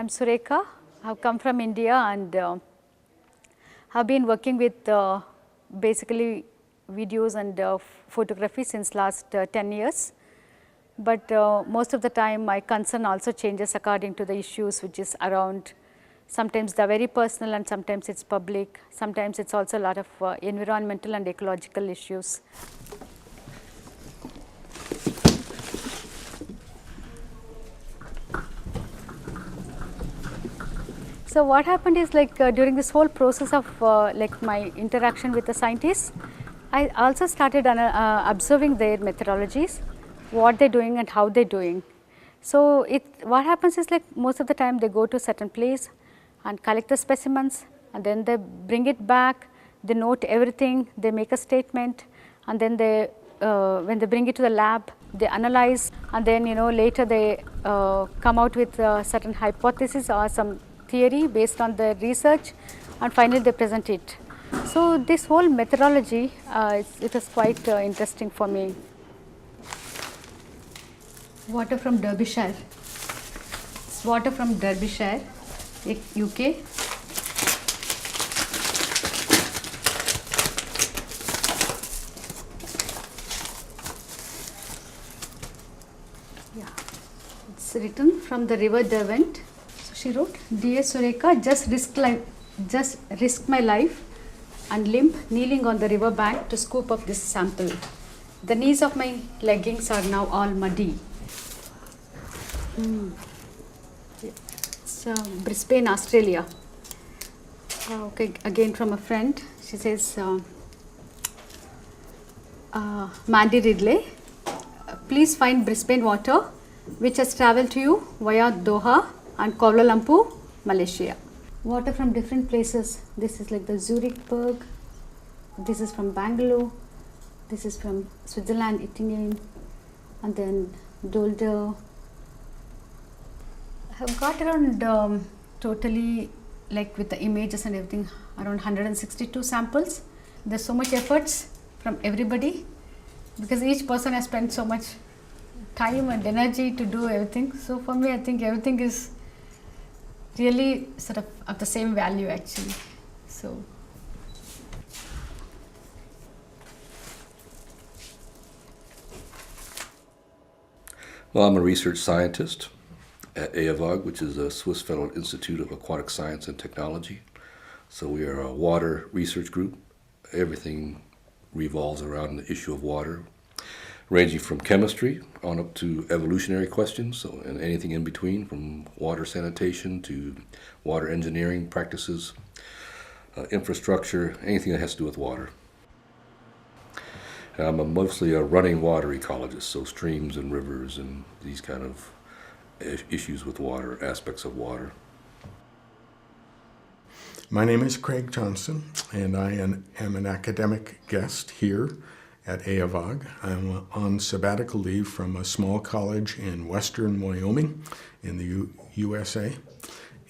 I'm Surekha. I've come from India and have been working with basically videos and photography since last 10 years. But most of the time my concern also changes according to the issues which is around. Sometimes they're very personal and sometimes it's public. Sometimes it's also a lot of environmental and ecological issues. So what happened is like during this whole process of like my interaction with the scientists, I also started observing their methodologies, what they're doing and how they're doing. So what happens is like most of the time they go to a certain place and collect the specimens and then they bring it back, they note everything, they make a statement and then they when they bring it to the lab, they analyze and then later they come out with certain hypothesis or some theory based on the research and finally they present it. So this whole methodology it is quite interesting for me. Water from Derbyshire. It's water from Derbyshire, UK. Yeah, it's written from the River Derwent. So she wrote, "Dear Surekha, just risk my life and limp kneeling on the river bank to scoop up this sample. The knees of my leggings are now all muddy." It's Brisbane, Australia. Okay, again from a friend. She says, Mandy Ridley, please find Brisbane water which has travelled to you via Doha and Kuala Lumpur, Malaysia. Water from different places. This is like the Zurichberg. This is from Bangalore. This is from Switzerland, Italy, and then Dolder. I've got around totally, like with the images and everything, around 162 samples. There's so much efforts from everybody because each person has spent so much time and energy to do everything. So for me, I think everything is really sort of the same value actually. So. Well, I'm a research scientist at AAVOG, which is a Swiss Federal Institute of Aquatic Science and Technology. So we are a water research group. Everything revolves around the issue of water, ranging from chemistry on up to evolutionary questions, and anything in between, from water sanitation to water engineering practices, infrastructure, anything that has to do with water. And I'm mostly a running water ecologist, so streams and rivers and these kind of issues with water, aspects of water. My name is Craig Johnson, and I am an academic guest here at AAVOG. I'm on sabbatical leave from a small college in western Wyoming in the USA.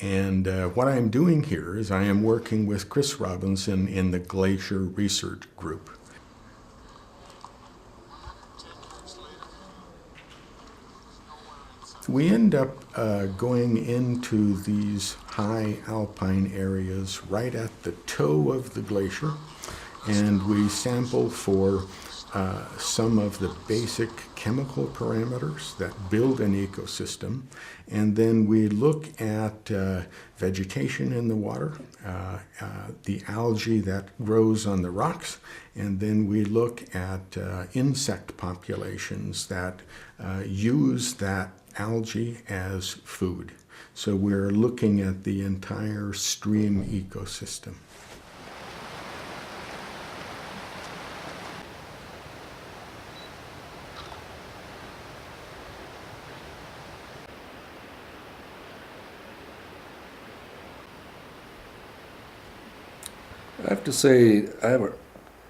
And what I'm doing here is I am working with Chris Robinson in the Glacier Research Group. We end up going into these high alpine areas right at the toe of the glacier, and we sample for some of the basic chemical parameters that build an ecosystem, and then we look at vegetation in the water, the algae that grows on the rocks, and then we look at insect populations that use that algae as food. So we're looking at the entire stream ecosystem. I have to say, I haven't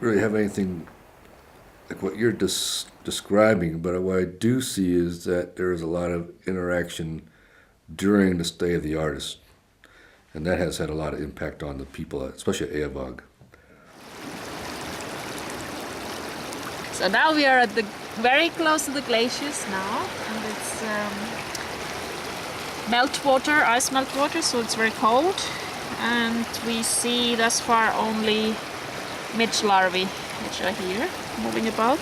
really have anything like what you're describing, but what I do see is that there is a lot of interaction during the stay of the artist, and that has had a lot of impact on the people, especially at AAVOG. So now we are at the very close to the glaciers now, and it's meltwater, ice meltwater, so it's very cold. And we see thus far only midge larvae, which are here, moving about.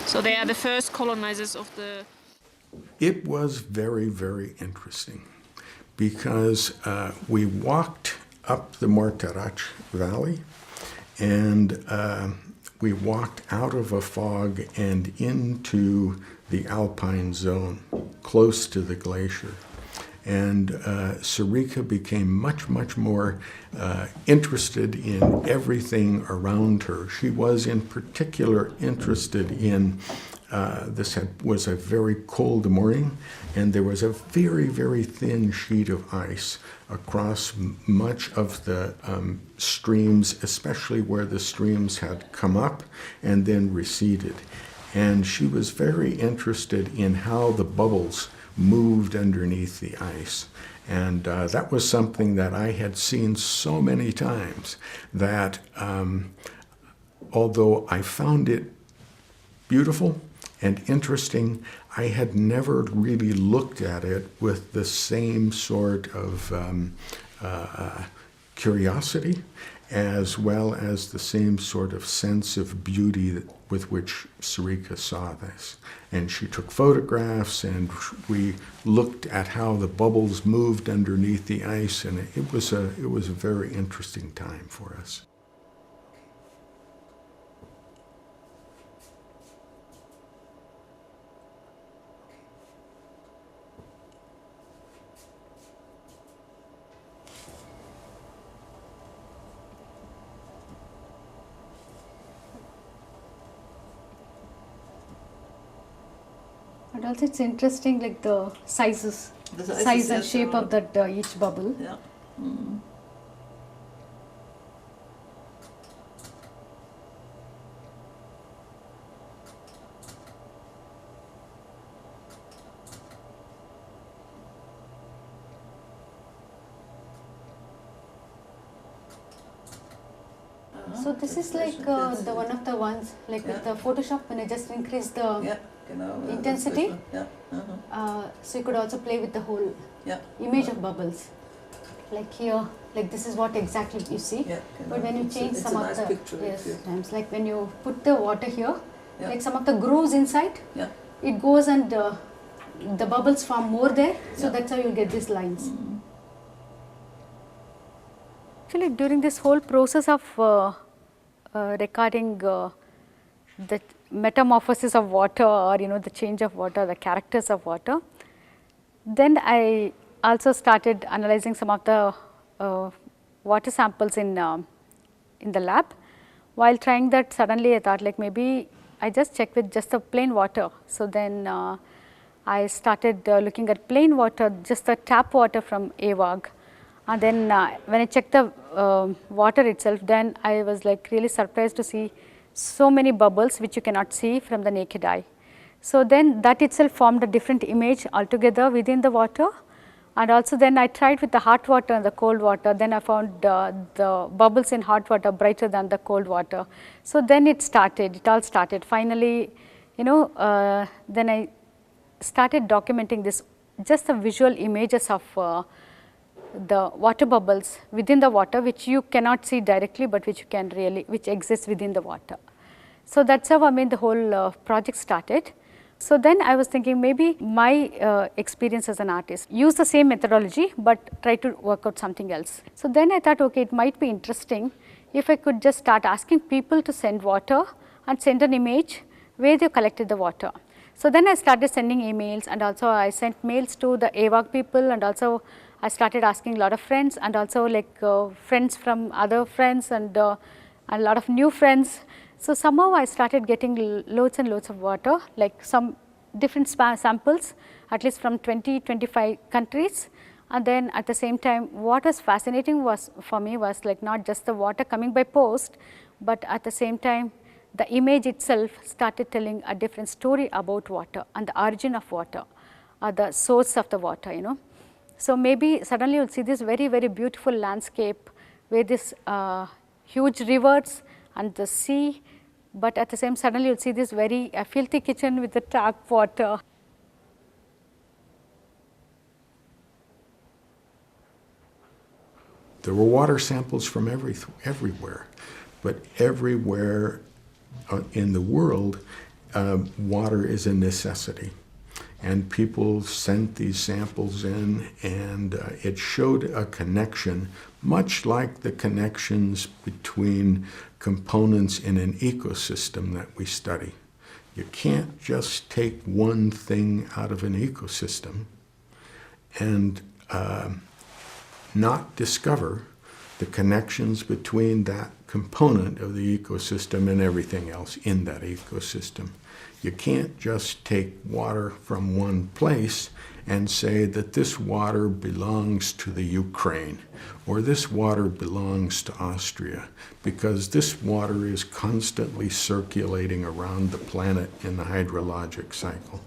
So they are the first colonizers of the... It was very, very interesting because we walked up the Morterac Valley and we walked out of a fog and into the alpine zone close to the glacier. And Surekha became much, much more interested in everything around her. She was in particular interested in, was a very cold morning, and there was a very, very thin sheet of ice across much of the streams, especially where the streams had come up and then receded. And she was very interested in how the bubbles moved underneath the ice. And that was something that I had seen so many times that although I found it beautiful and interesting, I had never really looked at it with the same sort of curiosity as well as the same sort of sense of beauty with which Surekha saw this. And she took photographs and we looked at how the bubbles moved underneath the ice, and it was a very interesting time for us. And also it's interesting, like the sizes, The sizes, size and yes, shape of that each bubble. Yeah. So this is like the one of the ones, like with the Photoshop, when I just increase the Yeah, genau. Intensity? Das ist, ja. so you could also play with the whole Yeah. image of bubbles. Like here, like this is what exactly you see. Yeah, genau. But when you change it's some a of nice the picture, yes, yeah. times like when you put the water here, Yeah. like some of the grooves inside, Yeah. it goes and the bubbles form more there. So Yeah. that's how you get these lines. Actually, during this whole process of recording the metamorphosis of water, or the change of water, the characters of water, then I also started analyzing some of the water samples in the lab. While trying that, suddenly I thought like maybe I just check with just the plain water. So then I started looking at plain water, just the tap water from AWOG. And then when I checked the water itself, then I was like really surprised to see so many bubbles which you cannot see from the naked eye. So then that itself formed a different image altogether within the water. And also then I tried with the hot water and the cold water. Then I found the bubbles in hot water brighter than the cold water. So then it all started. Finally, then I started documenting this, just the visual images of the water bubbles within the water, which you cannot see directly, but which exists within the water. So that's how the whole project started. So then I was thinking maybe my experience as an artist, use the same methodology, but try to work out something else. So then I thought, okay, it might be interesting if I could just start asking people to send water and send an image where they collected the water. So then I started sending emails, and also I sent mails to the AWOG people, and also I started asking a lot of friends, and also like friends from other friends, and a lot of new friends. So somehow I started getting loads and loads of water, like some different samples, at least from 20-25 countries. And then at the same time, what was fascinating for me was like not just the water coming by post, but at the same time, the image itself started telling a different story about water and the origin of water, or the source of the water, So maybe suddenly you'll see this very, very beautiful landscape where this huge rivers and the sea, but at the same suddenly you'll see this very filthy kitchen with the tap water. there were water samples from everywhere, but everywhere in the world, water is a necessity. And people sent these samples in, and it showed a connection, much like the connections between components in an ecosystem that we study. You can't just take one thing out of an ecosystem and not discover the connections between that component of the ecosystem and everything else in that ecosystem. You can't just take water from one place and say that this water belongs to the Ukraine or this water belongs to Austria, because this water is constantly circulating around the planet in the hydrologic cycle.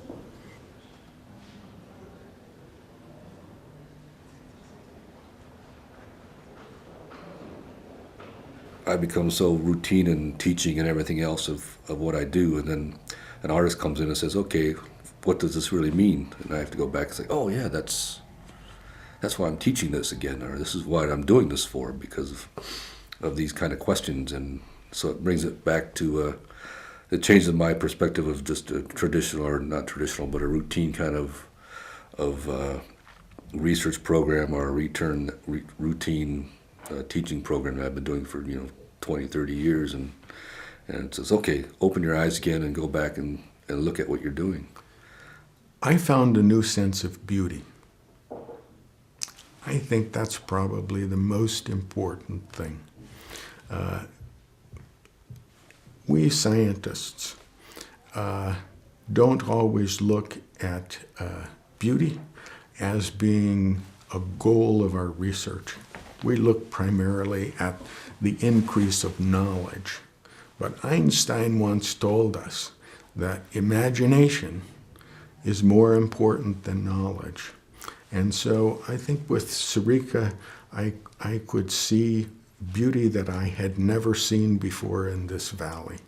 I become so routine in teaching and everything else of what I do, and then an artist comes in and says, okay, what does this really mean? And I have to go back and say, oh yeah, that's why I'm teaching this again, or this is what I'm doing this for, because of these kind of questions. And so it brings it back to, it changes my perspective of just a traditional, or not traditional, but a routine kind of research program or a routine teaching program that I've been doing for 20, 30 years, and it says, okay, open your eyes again and go back and look at what you're doing. I found a new sense of beauty. I think that's probably the most important thing. We scientists don't always look at beauty as being a goal of our research. We look primarily at the increase of knowledge. But Einstein once told us that imagination is more important than knowledge. And so I think with Surekha, I could see beauty that I had never seen before in this valley.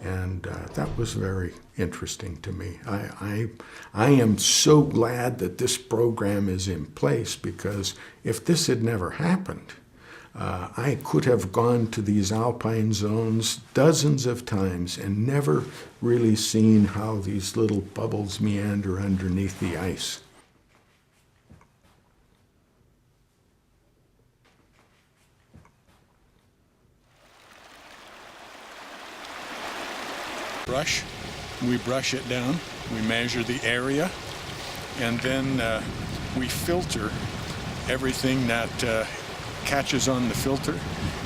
And that was very interesting to me. I am so glad that this program is in place, because if this had never happened, I could have gone to these alpine zones dozens of times and never really seen how these little bubbles meander underneath the ice. We brush it down, we measure the area, and then we filter everything that catches on the filter,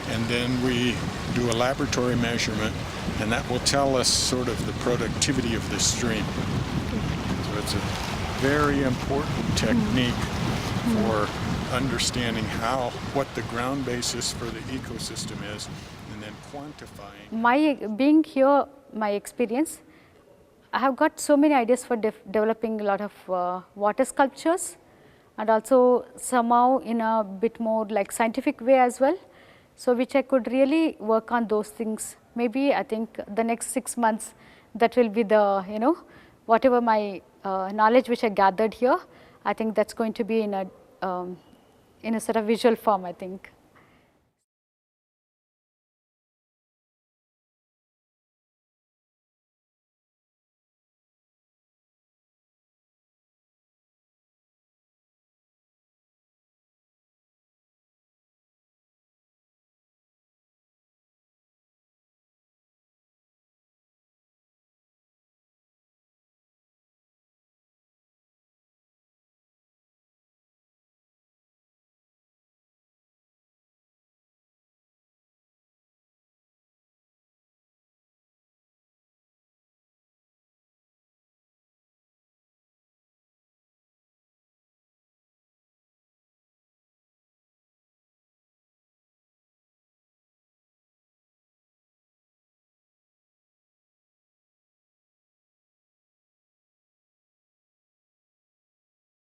and then we do a laboratory measurement, and that will tell us sort of the productivity of the stream. So it's a very important technique for understanding what the ground basis for the ecosystem is, and then quantifying. Being here, my experience, I have got so many ideas for developing a lot of water sculptures, and also somehow in a bit more like scientific way as well, so which I could really work on those things. Maybe I think the next 6 months, that will be the, whatever my knowledge which I gathered here, I think that's going to be in a sort of visual form, I think.